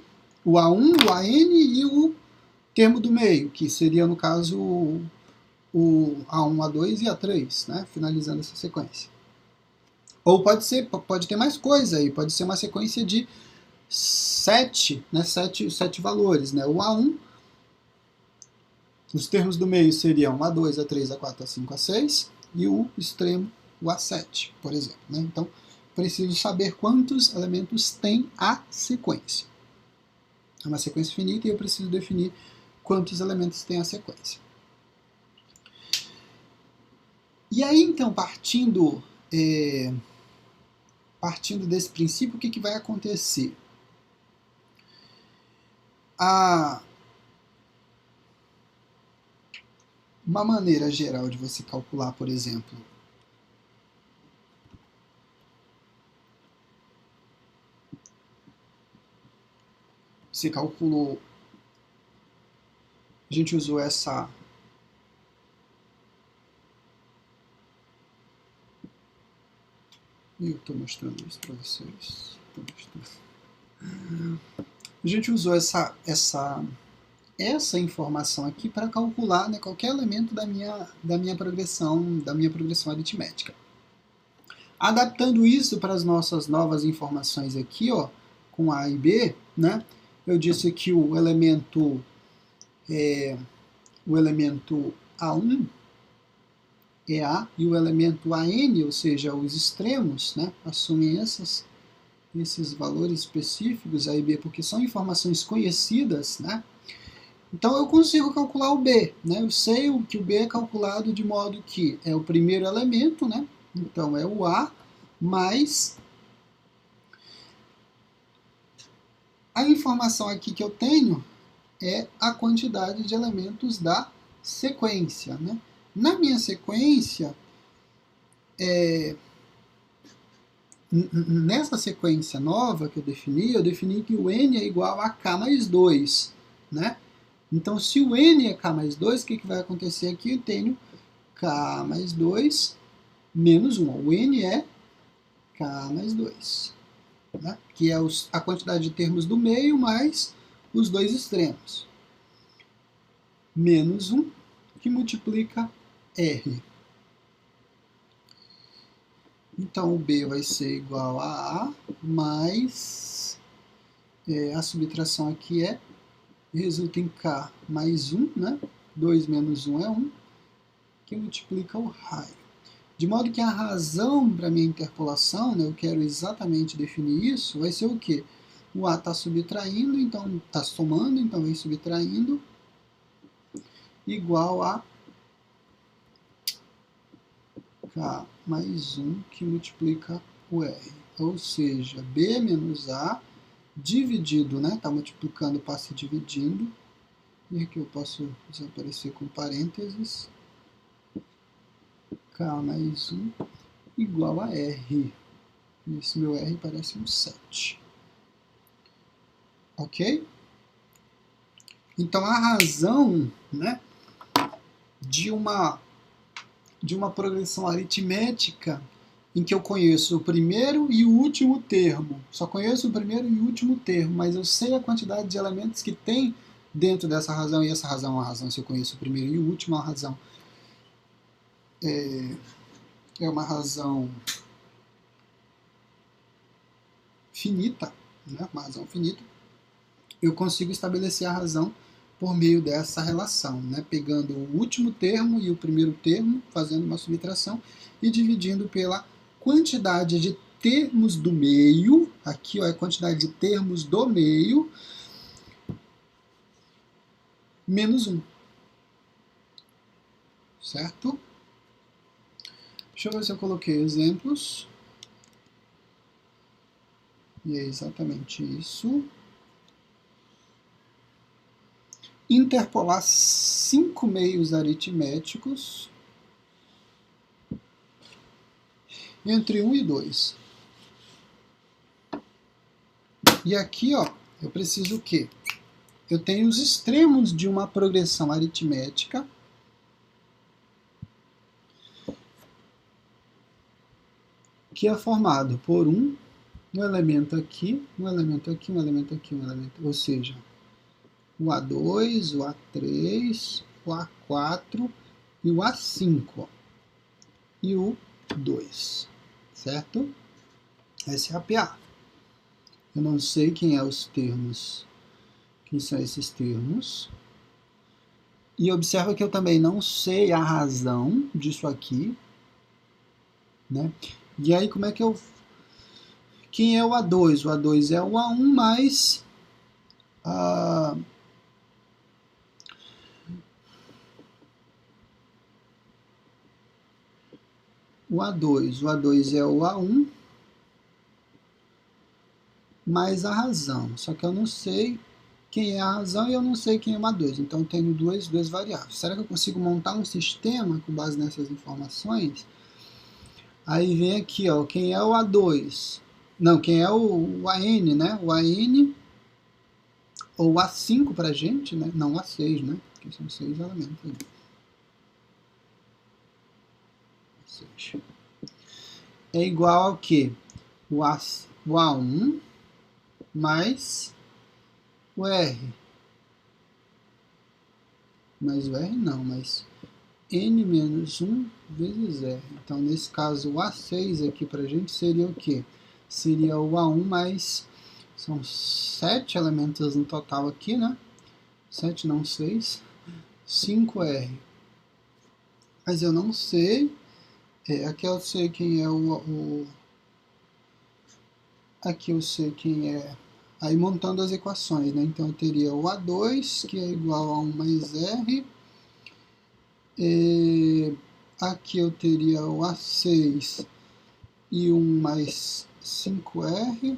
o A1, o AN e o termo do meio, que seria, no caso, o A1, A2 e A3, né? Finalizando essa sequência. Ou pode ter mais coisa aí, pode ser uma sequência de 7, né, 7 valores. Né? O A1, os termos do meio seriam A2, A3, A4, A5, A6, e o extremo, o A7, por exemplo. Né? Então, preciso saber quantos elementos tem a sequência. É uma sequência finita e eu preciso definir quantos elementos tem a sequência. E aí, então, partindo partindo desse princípio, o que vai acontecer? Uma maneira geral de você calcular, por exemplo, você calculou, a gente usou essa eu estou mostrando isso para vocês. A gente usou essa informação aqui para calcular, né, qualquer elemento da minha progressão aritmética. Adaptando isso para as nossas novas informações aqui, ó, com A e B, né, eu disse que o elemento A1 é A e o elemento AN, ou seja, os extremos, né, assumem esses valores específicos, A e B, porque são informações conhecidas, né? Então eu consigo calcular o B, né? Eu sei que o B é calculado de modo que é o primeiro elemento, né? Então é o A mais a informação aqui que eu tenho é a quantidade de elementos da sequência, né? Na minha sequência, nessa sequência nova que eu defini que o n é igual a k mais 2, né? Então, se o n é k mais 2, o que vai acontecer aqui? Eu tenho k mais 2 menos 1. O n é k mais 2, né? Que é a quantidade de termos do meio mais os dois extremos. Menos 1, que multiplica R. Então, o B vai ser igual a A, mais a subtração aqui resulta em K mais 1, né? 2 menos 1 é 1, que multiplica o raio. De modo que a razão para minha interpolação, né, eu quero exatamente definir isso, vai ser o quê? O A está subtraindo, então está somando, então vem subtraindo, igual a K mais 1, que multiplica o R. Ou seja, B menos A dividido, né? Está multiplicando, passa dividindo. E aqui eu posso desaparecer com parênteses. K mais 1 igual a R. Esse meu R parece um 7. Ok? Então a razão, né, de uma progressão aritmética em que eu conheço o primeiro e o último termo. Só conheço o primeiro e o último termo, mas eu sei a quantidade de elementos que tem dentro dessa razão, e essa razão é uma razão, se eu conheço o primeiro e o último, é uma razão. É uma razão finita, né? Uma razão finita. Eu consigo estabelecer a razão por meio dessa relação, né? Pegando o último termo e o primeiro termo, fazendo uma subtração e dividindo pela quantidade de termos do meio, aqui ó, é a quantidade de termos do meio, menos 1. Certo? Deixa eu ver se eu coloquei exemplos. E é exatamente isso. Interpolar 5 meios aritméticos entre 1 e 2. E aqui, ó, eu preciso o quê? Eu tenho os extremos de uma progressão aritmética que é formado por um elemento aqui, um elemento aqui, um elemento aqui, um elemento, ou seja, o A2, o A3, o A4 e o A5, ó, e o 2, certo? Essa é a PA. Eu não sei quem são esses termos. E observa que eu também não sei a razão disso aqui, né? E aí como é que eu... Quem é o A2? O A2 é o A1 mais o A2. O A2 é o A1 mais a razão. Só que eu não sei quem é a razão e eu não sei quem é o A2. Então eu tenho duas variáveis. Será que eu consigo montar um sistema com base nessas informações? Aí vem aqui, ó, quem é o A2? Não, quem é o AN, né? O AN ou A5 pra gente, né? Não, A6, né? Porque são 6 elementos aí. A6. É igual ao que? O A1 mais o R. Mas o R não, mas N menos 1 vezes R. Então, nesse caso, o A6 aqui pra gente seria o quê? Seria o A1 mais... São 7 elementos no total aqui, né? 7 não, 6. 5R. Mas eu não sei... aqui eu sei quem é aqui eu sei quem é... Aí montando as equações, né? Então eu teria o A2, que é igual a 1 mais R. Aqui eu teria o A6 e 1 mais 5R.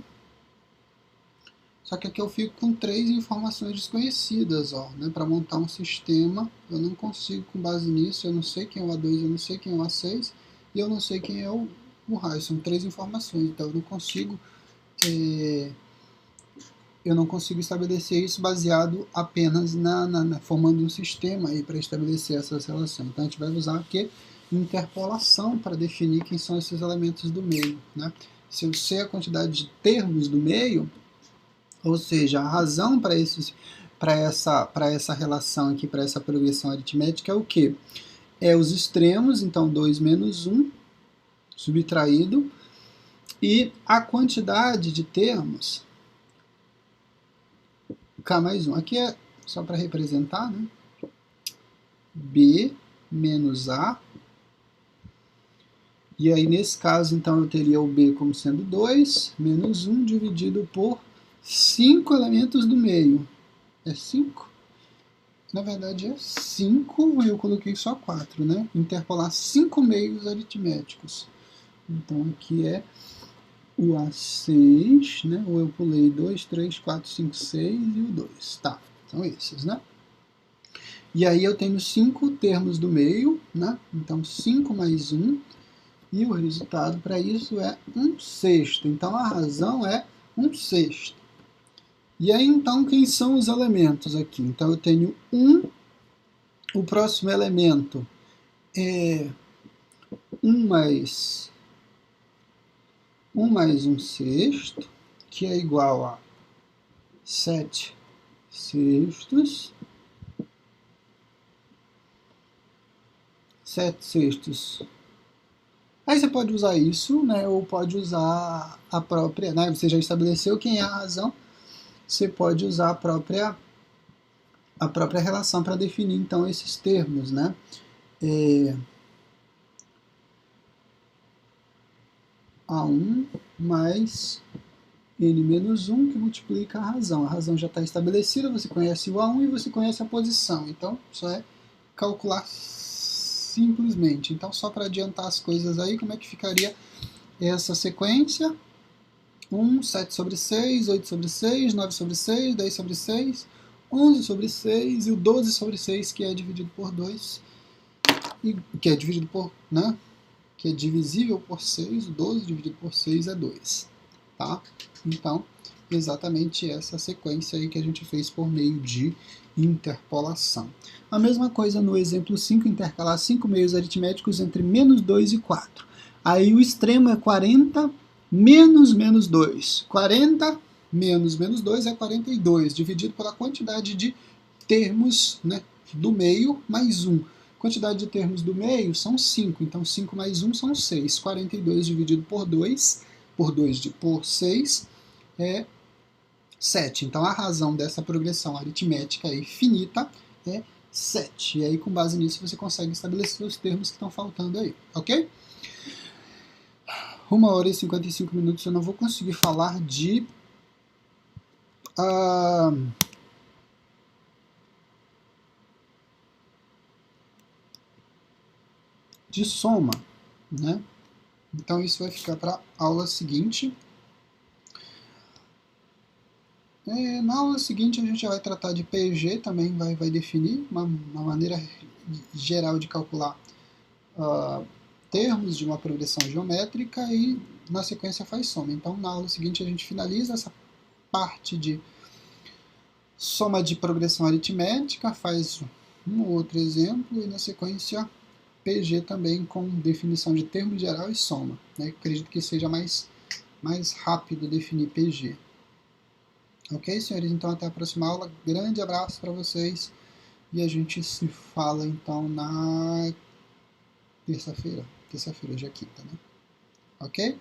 Só que aqui eu fico com 3 informações desconhecidas, ó, né? Para montar um sistema, eu não consigo com base nisso, eu não sei quem é o A2, eu não sei quem é o A6, e eu não sei quem é o raio. São 3 informações, então eu não consigo estabelecer isso baseado apenas formando um sistema para estabelecer essas relações. Então a gente vai usar aqui interpolação para definir quem são esses elementos do meio, né? Se eu sei a quantidade de termos do meio, ou seja, a razão para essa relação aqui, para essa progressão aritmética é o quê? É os extremos, então 2 menos 1 subtraído, e a quantidade de termos K mais 1. Aqui é só para representar, né? B menos A. E aí, nesse caso, então, eu teria o B como sendo 2, menos 1 dividido por 5 elementos do meio. É 5? Na verdade, é 5 e eu coloquei só 4, né? Interpolar 5 meios aritméticos. Então, aqui é o A6, né? Ou eu pulei 2, 3, 4, 5, 6 e o 2. Tá, são esses, né? E aí eu tenho 5 termos do meio, né? Então 5 mais 1, e o resultado para isso é 1/6. Então a razão é 1/6. E aí então quem são os elementos aqui? Então eu tenho 1, o próximo elemento é 1 mais 1/6, que é igual a 7/6. 7/6. Aí você pode usar isso, né, ou pode usar a própria, né, você já estabeleceu quem é a razão, você pode usar a própria relação para definir então esses termos, né. A1 mais N menos 1 que multiplica a razão já está estabelecida, você conhece o A1 e você conhece a posição, então só é calcular simplesmente. Então, só para adiantar as coisas aí, como é que ficaria essa sequência? 1, 7/6, 8/6, 9/6, 10/6, 11/6 e o 12/6, que é dividido por 2, e, que é dividido por, né, que é divisível por 6, o 12 dividido por 6 é 2, tá? Então, exatamente essa sequência aí que a gente fez por meio de interpolação. A mesma coisa no exemplo 5, intercalar 5 meios aritméticos entre menos 2 e 4. Aí o extremo é 40 menos menos 2. 40 menos menos 2 é 42, dividido pela quantidade de termos, né, do meio mais 1. Quantidade de termos do meio são 5, então 5 mais 1 são 6. 42 dividido por 2, por 6, é 7. Então a razão dessa progressão aritmética aí finita é 7. E aí, com base nisso, você consegue estabelecer os termos que estão faltando aí, ok? 1 hora e 55 minutos eu não vou conseguir falar de soma, né? Então isso vai ficar para a aula seguinte. Na aula seguinte a gente vai tratar de PG, também vai definir uma maneira geral de calcular termos de uma progressão geométrica e na sequência faz soma. Então na aula seguinte a gente finaliza essa parte de soma de progressão aritmética, faz um outro exemplo e na sequência PG também com definição de termo geral e soma. Acredito que seja mais rápido definir PG. Ok, senhores? Então até a próxima aula. Grande abraço para vocês e a gente se fala então na terça-feira. Terça-feira, hoje é quinta, né? Ok?